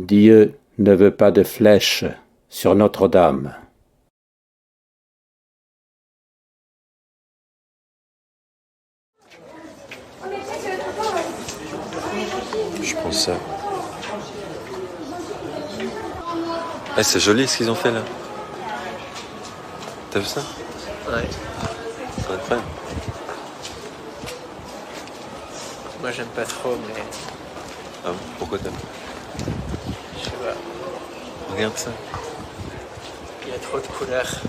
Dieu ne veut pas de flèches sur Notre-Dame. Je pense ça. Ah, c'est joli ce qu'ils ont fait là. T'as vu ça? Ouais. C'est incroyable. Moi j'aime pas trop, mais Ah bon? Pourquoi t'aimes? je sais pas. Regarde ça. Il y a trop de couleurs.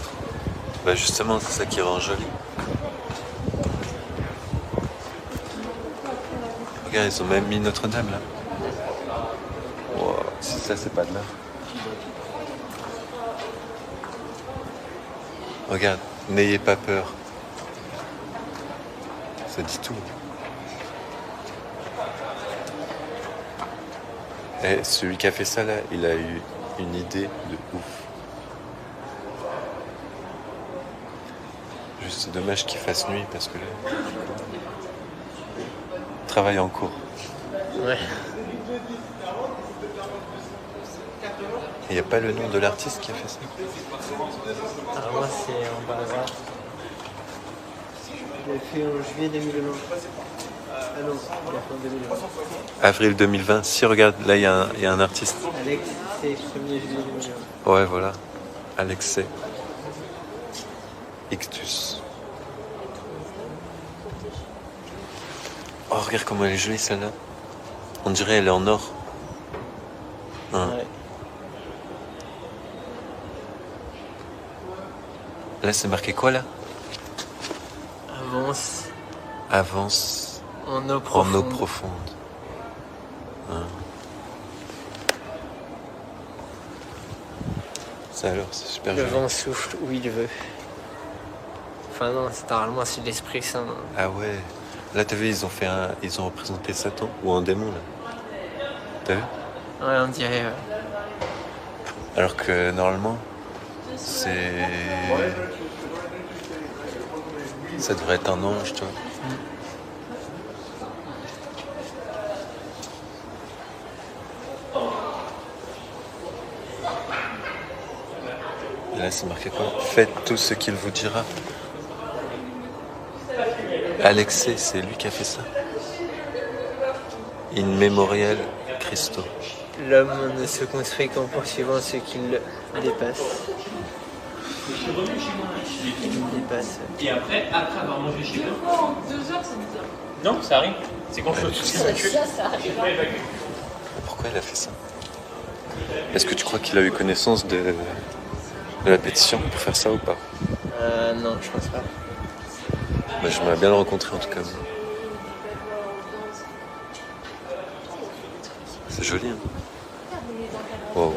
Bah justement, c'est ça qui rend joli. Regarde, ils ont même mis Notre-Dame là. Wow, si ça c'est pas de l'art. Regarde, n'ayez pas peur. Ça dit tout. Et celui qui a fait ça là, il a eu une idée de ouf. Juste c'est dommage qu'il fasse nuit parce que là, travail en cours. Ouais. Il n'y a pas le nom de l'artiste qui a fait ça. Alors moi c'est en bas à droite. Il a fait en juillet 2020. Ah non, il a fait en 2020. Avril 2020. Si regarde, là il y a un artiste. Alex, c'est 1er juillet 2020. Ouais, voilà. Alexei. Ictus. Oh, regarde comment elle est jolie celle-là. On dirait elle est en or. Hein. Ouais. Là, c'est marqué quoi là? Avance Avance en eau en profonde. eau profonde. Hein. Ça alors, c'est super Le joli. vent souffle où il veut. Enfin non, normalement c'est l'Esprit Saint. Ah ouais. Là, t'as vu, ils ont représenté Satan ou un démon là. T'as vu? Ouais, on dirait. Alors que normalement, ça devrait être un ange, tu vois. Et là, c'est marqué quoi? Faites tout ce qu'il vous dira. Alexei, c'est lui qui a fait ça. In memorial Christo. L'homme ne se construit qu'en poursuivant ce qu'il dépasse. Il dépasse. Et après avoir mangé chez eux. 2 heures, c'est bizarre. Non, ça arrive. C'est quand je suis Ça arrive. Pourquoi il a fait ça? Est-ce que tu crois qu'il a eu connaissance de la pétition pour faire ça ou pas? Non, je pense pas. Bah, j'aimerais bien le rencontrer en tout cas. C'est joli, hein? Wow.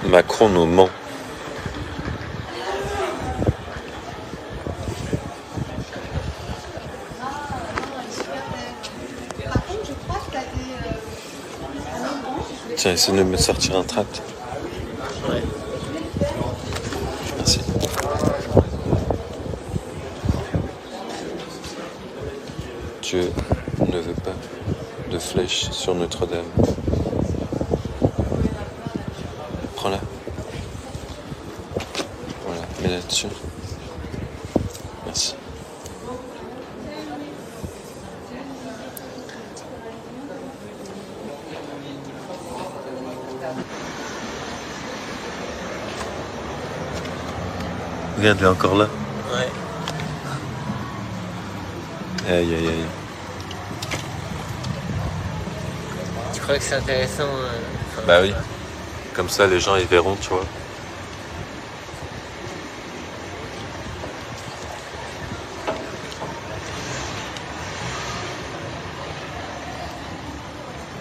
Macron nous ment. Par contre, je crois que t'as des. Tiens, essaie de me sortir un tract. Ouais. Merci. Dieu ne veut pas de flèches sur Notre-Dame. Prends-la. Voilà, mets-la dessus. Merci. Regarde, elle est encore là. Ouais. Aïe, aïe, aïe. Tu crois que c'est intéressant Bah oui. Comme ça, les gens, ils verront, tu vois.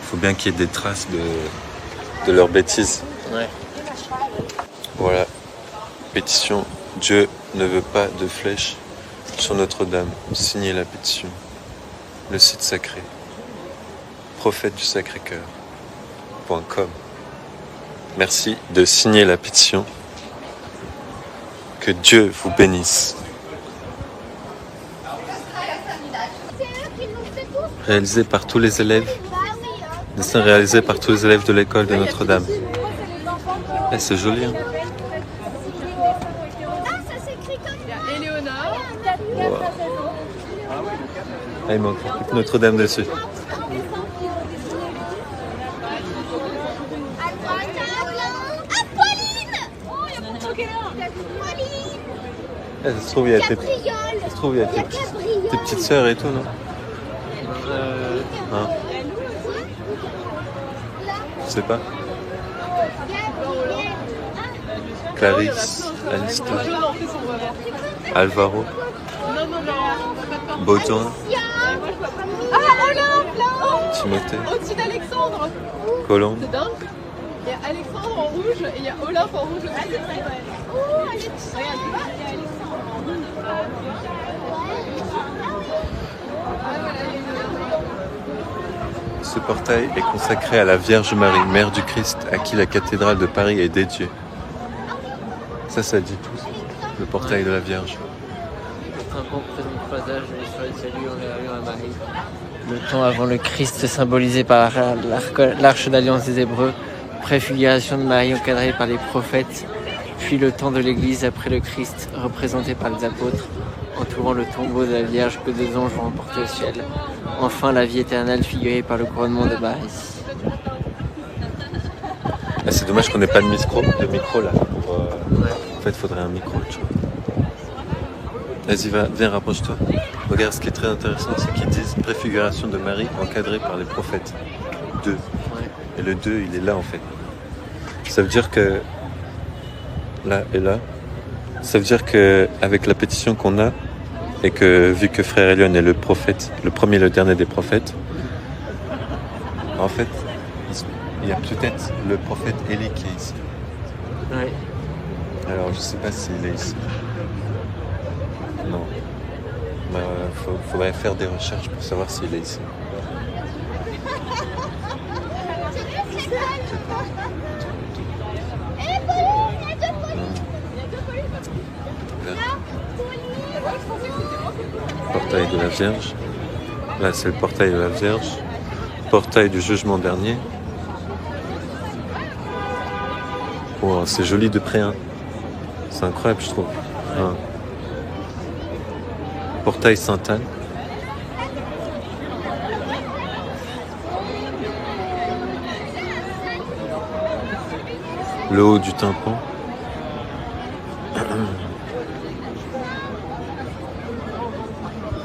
Faut bien qu'il y ait des traces de leurs bêtises. Ouais. Voilà. Pétition. Dieu ne veut pas de flèches sur Notre-Dame. Signez la pétition. Le site sacré. Prophète du Sacré-Cœur.com. Merci de signer la pétition. Que Dieu vous bénisse. Réalisé par tous les élèves. Dessin réalisé par tous les élèves de l'école de Notre-Dame. Eh, c'est joli, hein. Éléonore. Wow. Ah, il manque Notre-Dame dessus. Eh, ça se trouve, il y a tes petites sœurs et tout, non? Hein? Je sais pas. Clarisse, Alistair, Alvaro, Baudouin, Timothée, Au-dessus d'Alexandre. Colombe. C'est dingue. Il y a Alexandre en rouge et il y a Olympe en rouge aussi. Oh, Alexandre. Regarde, tu vois, il y a Alexandre en rouge. Ce portail est consacré à la Vierge Marie, Mère du Christ, à qui la cathédrale de Paris est dédiée. Ça dit tout, le portail de la Vierge. Un bon présage sur les saluts en réaction à Marie. Le temps avant le Christ symbolisé par l'arche d'alliance des Hébreux, préfiguration de Marie encadrée par les prophètes, puis le temps de l'Église après le Christ représenté par les apôtres, entourant le tombeau de la Vierge que 2 anges vont emporter au ciel. Enfin la vie éternelle figurée par le couronnement de Marie. Ah, c'est dommage qu'on n'ait pas de micro là. En fait, il faudrait un micro, tu vois. Vas-y, viens, rapproche-toi. Regarde, ce qui est très intéressant, c'est qu'ils disent préfiguration de Marie encadrée par les prophètes. 2. Et le 2, il est là, en fait. Ça veut dire que... Là et là. Ça veut dire qu'avec la pétition qu'on a, et que vu que Frère Elion est le prophète, le premier et le dernier des prophètes, en fait, il y a peut-être le prophète Élie qui est ici. Ouais. Alors, je sais pas s'il est ici. Non. Faudrait faire des recherches pour savoir s'il est ici. Portail de la Vierge. Là, c'est le portail de la Vierge. Portail du jugement dernier. Wow, c'est joli de près, hein. C'est incroyable, je trouve. Ouais. Portail Sainte-Anne. Le haut du tympan.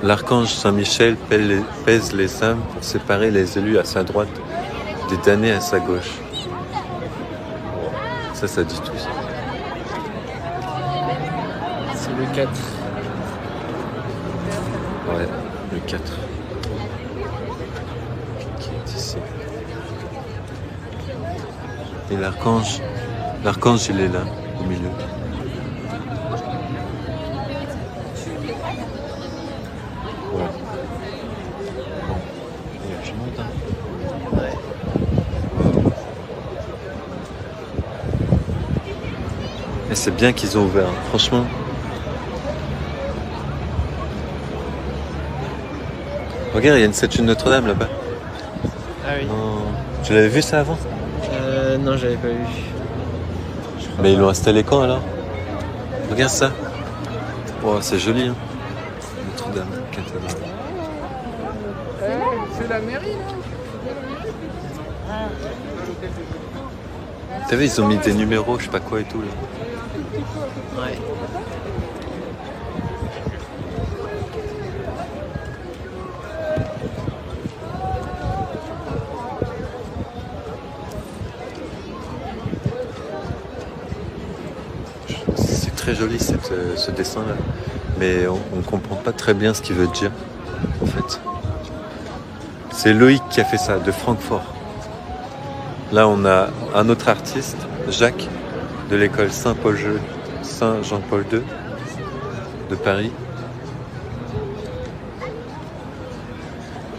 L'archange Saint-Michel pèse les âmes pour séparer les élus à sa droite des damnés à sa gauche. Ça dit tout. Ça. C'est le 4. Ouais, le 4. Qui est ici. Et l'archange, il est là, au milieu. Ouais. Bon, il y a du monde, hein. Ouais. Et c'est bien qu'ils ont ouvert, hein. Franchement. Regarde, il y a une statue de Notre-Dame là-bas. Ah oui. Non. Tu l'avais vu ça avant? Non, j'avais pas vu. Mais ils l'ont installé quand alors? Regarde ça. Wow, c'est joli, hein. Notre-Dame, cathédrale. C'est la mairie, là. T'as vu, ils ont mis des numéros, je sais pas quoi et tout là. Ouais. C'est très joli ce dessin-là, mais on comprend pas très bien ce qu'il veut dire, en fait. C'est Loïc qui a fait ça, de Francfort. Là, on a un autre artiste, Jacques, de l'école Saint-Jean-Paul II de Paris.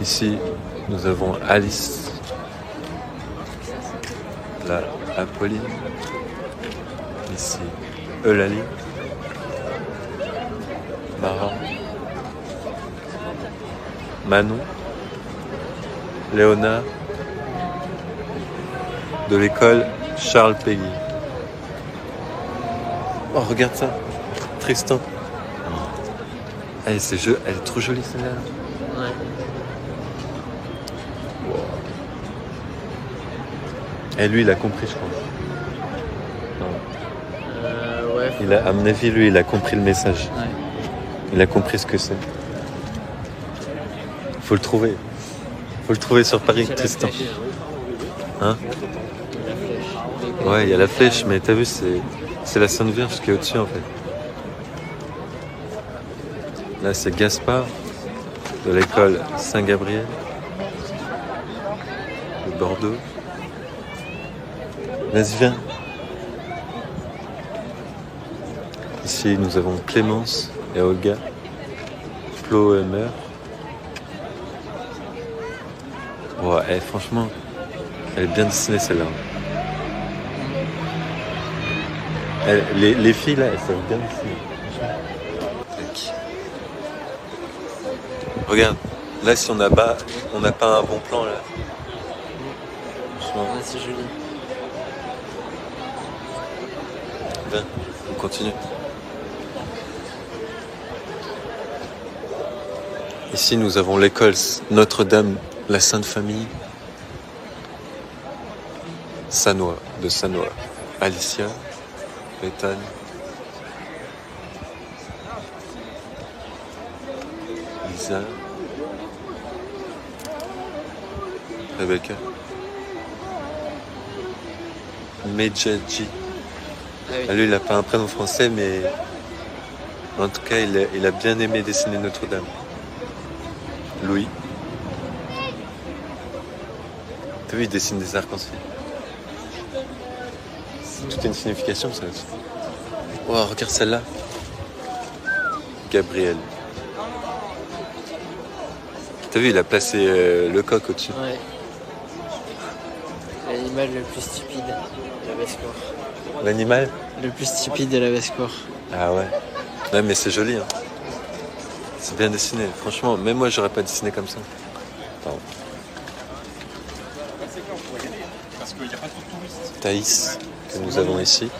Ici, nous avons Alice, là, Apolline, ici, Eulalie, Mara, Manon, Léonard, de l'école Charles Péguy. Oh, regarde ça, Tristan. Elle est trop jolie celle-là. Ouais. Et lui, il a compris, je crois. Ouais. À mon avis, lui, il a compris le message. Ouais. Il a compris ce que c'est. Faut le trouver. Faut le trouver sur Paris, Tristan. Hein? Ouais, il y a la flèche, mais t'as vu, c'est la Sainte Vierge qui est au-dessus, en fait. Là, c'est Gaspard, de l'école Saint-Gabriel, de Bordeaux. Vas-y, viens. Ici, nous avons Clémence et Olga, Flo et Meur. Ouais, franchement, elle est bien dessinée celle-là. Les filles là, elles savent bien dessiner. Tac. Regarde, là si on n'a pas un bon plan là. Franchement. Ouais, c'est joli. Viens, on continue. Ici nous avons l'école Notre-Dame, la Sainte Famille. Sanois, de Sanois. Alicia, Béthane. Lisa. Rebecca. Medjadji. Ah oui. Lui, il n'a pas un prénom français, mais en tout cas, il a bien aimé dessiner Notre-Dame. Louis. T'as vu, il dessine des arcs-en-ciel. Tout a une signification, ça aussi. Oh, regarde celle-là. Gabriel. T'as vu, il a placé le coq au-dessus. Ouais. L'animal le plus stupide de la basse-cour. L'animal? Le plus stupide de la basse-cour. Ah ouais. Ouais, mais c'est joli, hein. C'est bien dessiné. Franchement, même moi, j'aurais pas dessiné comme ça. Pardon. Thaïs, que nous avons ici.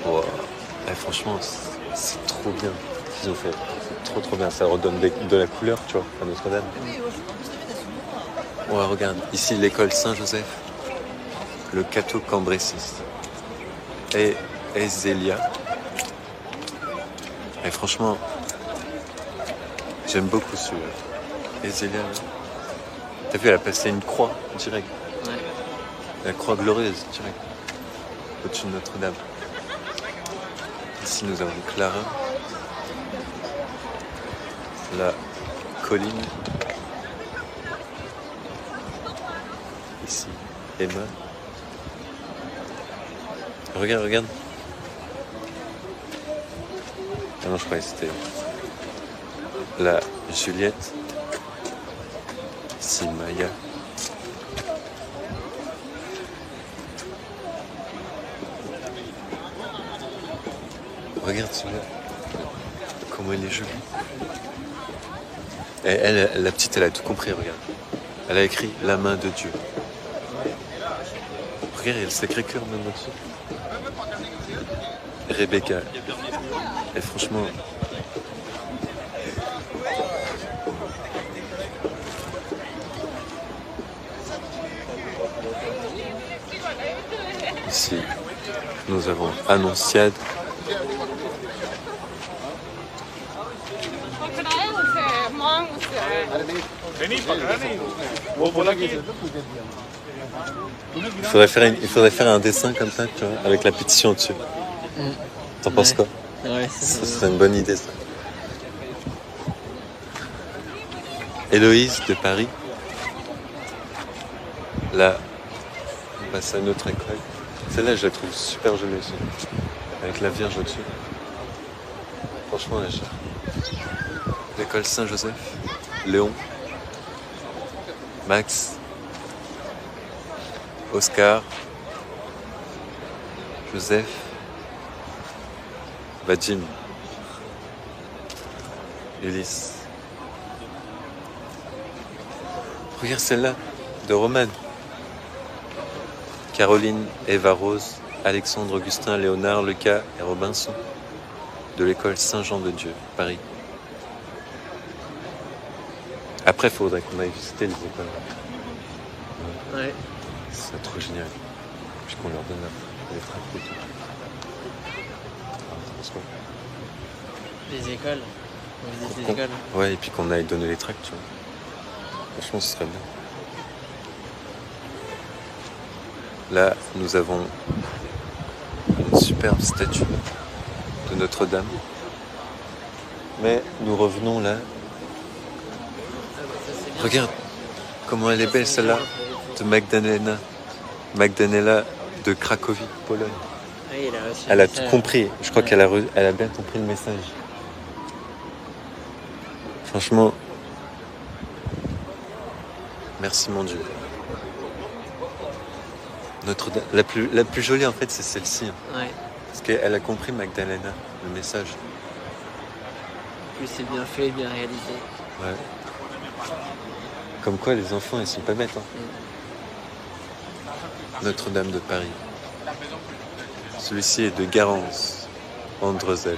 Wow. Ouais, franchement, c'est trop bien ce qu'ils ont fait. C'est trop bien. Ça redonne de la couleur, tu vois, à Notre-Dame. Ouais, regarde. Ici, l'école Saint-Joseph. Le Cateau Cambrésis. Et Zélia. Et franchement, j'aime beaucoup celui-là. Et Zélia, t'as vu, elle a passé une croix direct. Ouais. La croix glorieuse direct. Au-dessus de Notre-Dame. Ici, nous avons Clara. La colline. Ici, Emma. Regarde. Ah non, je croyais que c'était la Juliette. Ici, Maya. Regarde celui-là. Comment il est joli. Et elle, la petite, elle a tout compris, regarde. Elle a écrit la main de Dieu. Regarde, il y a le Sacré-Cœur même au-dessus. Rebecca. Et franchement... Ici, nous avons Annonciade. Il faudrait faire un dessin comme ça, tu vois, avec la pétition au-dessus. T'en penses quoi? Ouais, Ça serait une bonne idée, ça. Héloïse de Paris. Là, on passe à notre école. Celle-là, je la trouve super jolie aussi. Avec la Vierge au-dessus. Franchement, elle est chère. L'école Saint-Joseph. Léon. Max. Oscar. Joseph. Vadim. Ulysse. Regarde celle-là, de Romane. Caroline, Eva Rose, Alexandre, Augustin, Léonard, Lucas et Robinson. De l'école Saint-Jean-de-Dieu, Paris. Après, il faudrait qu'on aille visiter les écoles. Ouais. C'est trop génial. Puis qu'on leur donne les tracts et tout. Les écoles. On visite les écoles. Ouais, et puis qu'on aille donner les tracts, tu vois. Franchement, ce serait bien. Là, nous avons une superbe statue de Notre-Dame. Mais nous revenons là. Regarde comment elle est belle celle-là, de Magdalena. Magdalena de Cracovie, Pologne. Oui, Elle a tout compris. Je crois qu'elle a bien compris le message. Franchement, merci mon Dieu. Notre-Dame, la plus jolie en fait, c'est celle-ci. Ouais. Parce qu'elle a compris Magdalena, le message. En plus, c'est bien fait, bien réalisé. Ouais. Comme quoi, les enfants, ils sont pas bêtes. Hein. Notre-Dame de Paris. Celui-ci est de Garance, Andrezel.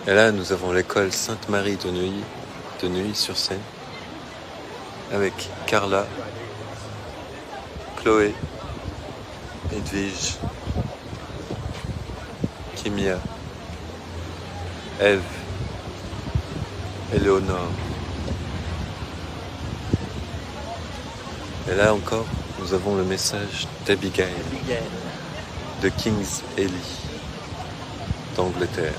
Et là, nous avons l'école Sainte-Marie de Neuilly-sur-Seine, avec Carla, Chloé, Edwige, Kimia, Ève, Éléonore. Et là encore, nous avons le message d'Abigail, de King's Ely, d'Angleterre.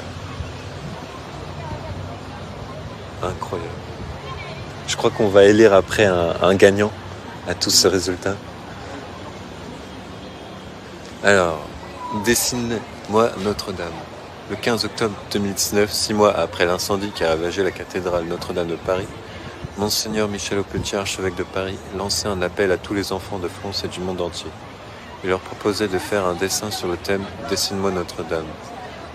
Incroyable. Je crois qu'on va élire après un gagnant à tous ces résultats. Alors, dessine-moi Notre-Dame. Le 15 octobre 2019, 6 mois après l'incendie qui a ravagé la cathédrale Notre-Dame de Paris, Monseigneur Michel Aupetit, archevêque de Paris, lançait un appel à tous les enfants de France et du monde entier. Il leur proposait de faire un dessin sur le thème « Dessine-moi Notre-Dame »,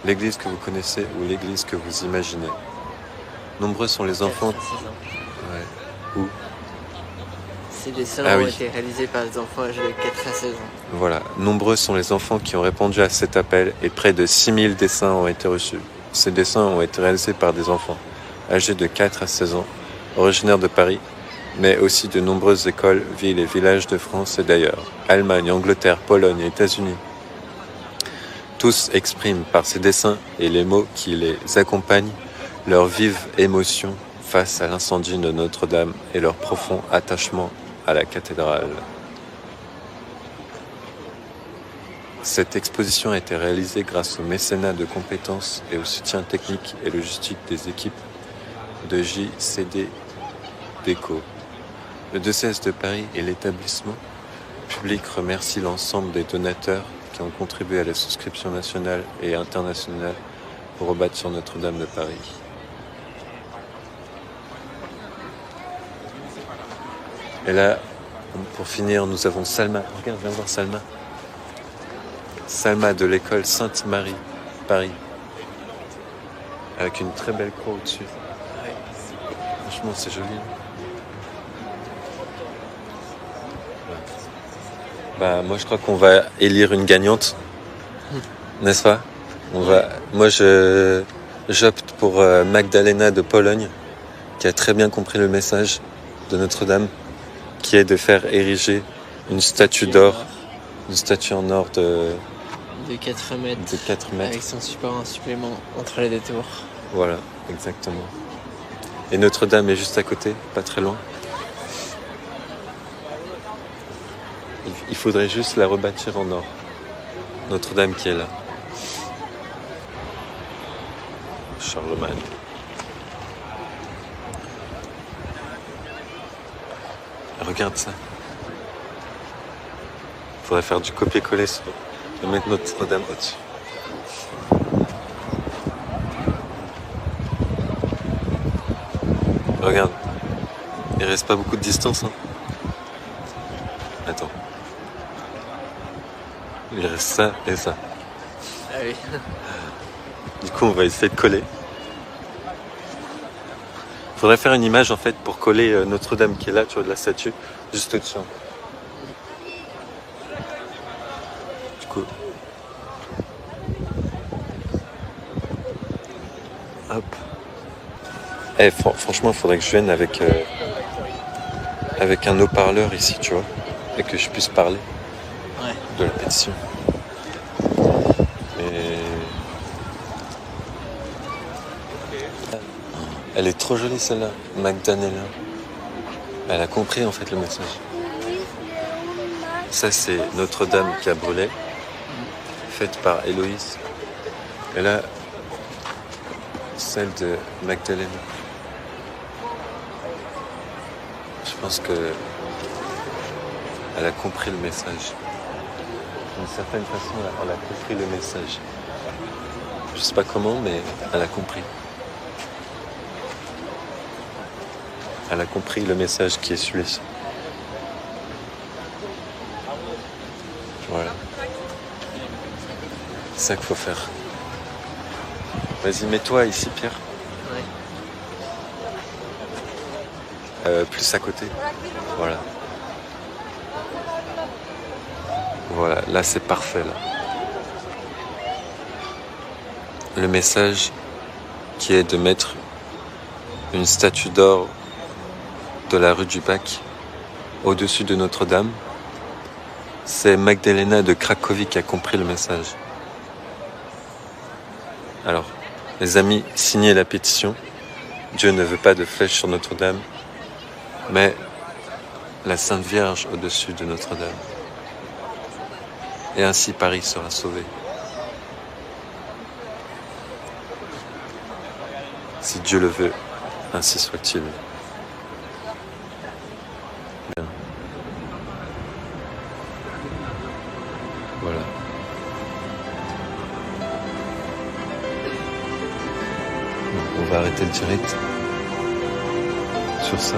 l'église que vous connaissez ou l'église que vous imaginez. Nombreux sont les enfants... Ouais. Où ? Ces dessins Ah ont oui. été réalisés par des enfants âgés de 4 à 16 ans. Voilà, nombreux sont les enfants qui ont répondu à cet appel et près de 6000 dessins ont été reçus. Ces dessins ont été réalisés par des enfants âgés de 4 à 16 ans, originaires de Paris, mais aussi de nombreuses écoles, villes et villages de France et d'ailleurs, Allemagne, Angleterre, Pologne et États-Unis. Tous expriment par ces dessins et les mots qui les accompagnent leur vive émotion face à l'incendie de Notre-Dame et leur profond attachement à la cathédrale. Cette exposition a été réalisée grâce au mécénat de compétences et au soutien technique et logistique des équipes de JCD Déco. Le diocèse de Paris et l'établissement public remercient l'ensemble des donateurs qui ont contribué à la souscription nationale et internationale pour rebâtir Notre-Dame de Paris. Et là, pour finir, nous avons Salma. Regarde, viens voir Salma. Salma de l'école Sainte-Marie, Paris. Avec une très belle croix au-dessus. Franchement, c'est joli. Bah, moi, je crois qu'on va élire une gagnante. N'est-ce pas ? Moi, j'opte pour Magdalena de Pologne, qui a très bien compris le message de Notre-Dame, qui est de faire ériger une statue d'or, une statue en or de 4 mètres. De 4 mètres. Avec son support en supplément entre les deux tours. Voilà, exactement. Et Notre-Dame est juste à côté, pas très loin. Il faudrait juste la rebâtir en or. Notre-Dame qui est là. Charlemagne. Regarde ça. Faudrait faire du copier-coller et mettre Notre-Dame au-dessus. Regarde. Il reste pas beaucoup de distance. Hein. Attends. Il reste ça et ça. Ah oui. Du coup, on va essayer de coller. Faudrait faire une image en fait pour coller Notre-Dame qui est là, tu vois, de la statue, juste au-dessus. Du coup. Hop. Eh, franchement, il faudrait que je vienne avec un haut-parleur ici, tu vois, et que je puisse parler de la pétition. Elle est trop jolie celle-là, Magdalena. Elle a compris en fait le message. Ça c'est Notre-Dame qui a brûlé, faite par Héloïse. Et là, celle de Magdalena. Je pense que elle a compris le message. D'une certaine façon, elle a compris le message. Je sais pas comment, mais elle a compris. Elle a compris le message qui est celui-ci. Voilà. C'est ça qu'il faut faire. Vas-y, mets-toi ici, Pierre. Ouais. Plus à côté. Voilà. Voilà, là c'est parfait. Là. Le message qui est de mettre une statue d'or de la rue du Bac au-dessus de Notre-Dame, c'est Magdalena de Cracovie qui a compris le message. Alors, les amis, signez la pétition. Dieu ne veut pas de flèches sur Notre-Dame, mais la Sainte Vierge au-dessus de Notre-Dame. Et ainsi Paris sera sauvé. Si Dieu le veut, ainsi soit-il. Bien. Voilà. Bon, on va arrêter le direct sur ça.